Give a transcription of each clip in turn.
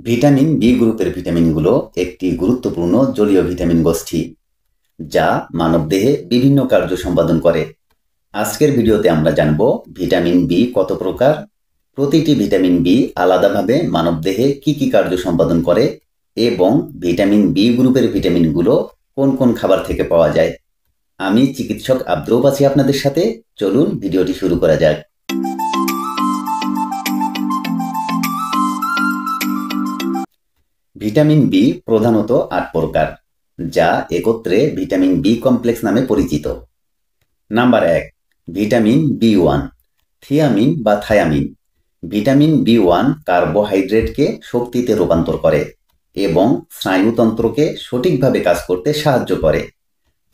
Vitamin B গ্রুপের ভিটামিনগুলো একটি গুরুত্বপূর্ণ জলীয় ভিটামিন গোষ্ঠী যা মানবদেহে বিভিন্ন কার্য সম্পাদন করে। আজকের ভিডিওতে আমরা জানব ভিটামিন বি কত প্রকার, প্রতিটি ভিটামিন বি আলাদাভাবে মানবদেহে কি কি কার্য সম্পাদন করে এবং ভিটামিন বি গ্রুপের ভিটামিনগুলো কোন কোন খাবার থেকে পাওয়া যায়। আমি চিকিৎসক আব্দুল আছি আপনাদের সাথে। চলুন ভিডিওটি শুরু করা যাক। ভিটামিন বি প্রধানত 8 প্রকার, যা একত্রে ভিটামিন বি কমপ্লেক্স নামে পরিচিত। নাম্বার 1, ভিটামিন বি1, থিয়ামিন বা থায়ামিন। ভিটামিন বি1 কার্বোহাইড্রেটকে শক্তিতে রূপান্তর করে এবং স্নায়ুতন্ত্রকে সঠিকভাবে কাজ করতে সাহায্য করে।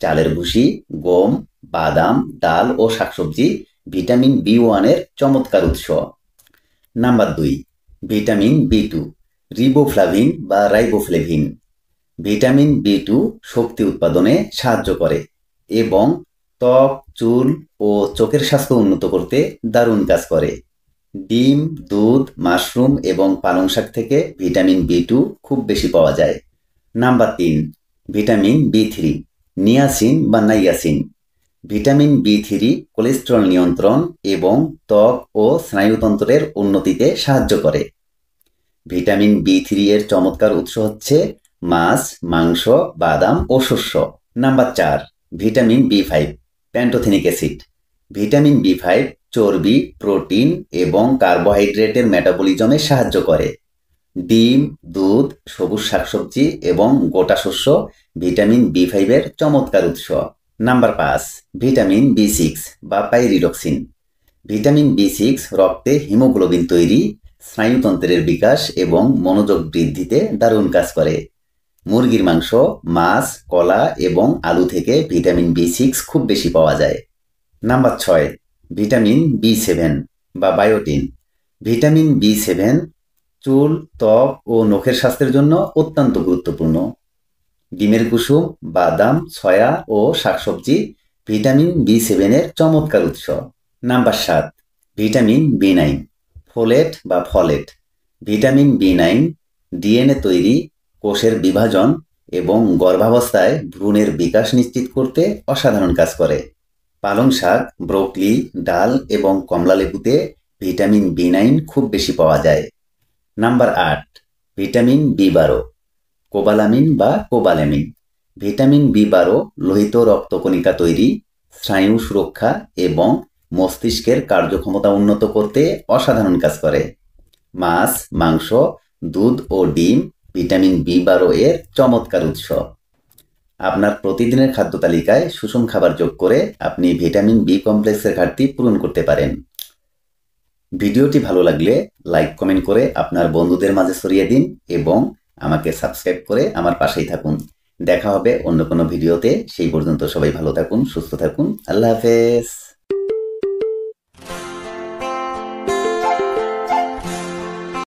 চালের ভুসি, গম, বাদাম, ডাল ও শাকসবজি ভিটামিন বি1 এর চমৎকার উৎস। নাম্বার 2, ভিটামিন বি2, রিবোফ্লাভিন বা রাইবোফ্লেভিন। ভিটামিন বি2 শক্তি উৎপাদনে সাহায্য করে এবং ত্বক, চুল ও চোখের স্বাস্থ্য উন্নত করতে দারুণ কাজ করে। ডিম, দুধ, মাশরুম এবং পালং শাক থেকে ভিটামিন বি2 খুব বেশি পাওয়া যায়। নাম্বার 3, ভিটামিন বি3, নিয়াসিন বা নাইয়াসিন। ভিটামিন বি3 কোলেস্টেরল নিয়ন্ত্রণ এবং ত্বক ও স্নায়ুতন্ত্রের উন্নতিতে সাহায্য করে। ভিটামিন বি3 এর চমৎকার উৎস হচ্ছে মাছ, মাংস, বাদাম ও শস্য। Number 4, vitamin B five, pantothenic acid. Vitamin B five চর্বি, প্রোটিন এবং কার্বোহাইড্রেটের মেটাবলিজমে সাহায্য করে। ডিম, দুধ, সবুজ শাকসবজি এবং গোটা শস্য ভিটামিন বি5 এর চমৎকার উৎস। নাম্বার 5, ভিটামিন বি6 বা পাইরিডক্সিন। ভিটামিন বি6 রক্তে হিমোগ্লোবিন তৈরি, স্নায়ুতন্ত্রের বিকাশ এবং মনোযোগ বৃদ্ধিতে দারুণ কাজ করে। মুরগির মাংস, মাছ, কলা এবং আলু থেকে ভিটামিন বি6 খুব বেশি পাওয়া যায়। নাম্বার 6, ভিটামিন বি7 বা বায়োটিন। ভিটামিন বি7 চুল, ত্বক ও নখের স্বাস্থ্যের জন্য অত্যন্ত গুরুত্বপূর্ণ। ডিমের কুসুম, বাদাম, সয়া ও শাকসবজি ভিটামিন বি7 এর চমৎকার উৎস। নাম্বার 7, ভিটামিন বি9, ফোলেট বা ফলেট। ভিটামিন বি9 ডিএনএ তৈরি, কোষের বিভাজন এবং গর্ভাবস্থায় ভ্রূণের বিকাশ নিশ্চিত করতে অসাধারণ কাজ করে। পালং শাক, ব্রোকলি, ডাল এবং কমলালেবুতে ভিটামিন বি9 খুব বেশি পাওয়া যায়। নাম্বার 8, ভিটামিন বি12, কোবালামিন বা কোবালামিন। ভিটামিন বি12 লোহিত রক্তকণিকা তৈরি, স্নায়ু সুরক্ষা এবং মস্তিষ্কের কার্যক্ষমতা উন্নত করতে অসাধারণ কাজ করে। মাছ, মাংস, দুধ ও ডিম ভিটামিন বি12 এর চমৎকার উৎস। আপনার প্রতিদিনের খাদ্য তালিকায় সুষম খাবার যোগ করে আপনি ভিটামিন বি কমপ্লেক্সের ঘাটতি পূরণ করতে পারেন। ভিডিওটি ভালো লাগলে লাইক, কমেন্ট করে আপনার বন্ধুদের মাঝে ছড়িয়ে দিন এবং আমাকে সাবস্ক্রাইব করে আমার পাশেই থাকুন। দেখা হবে অন্য কোনো ভিডিওতে। সেই পর্যন্ত সবাই ভালো থাকুন, সুস্থ থাকুন। আল্লাহ হাফেজ।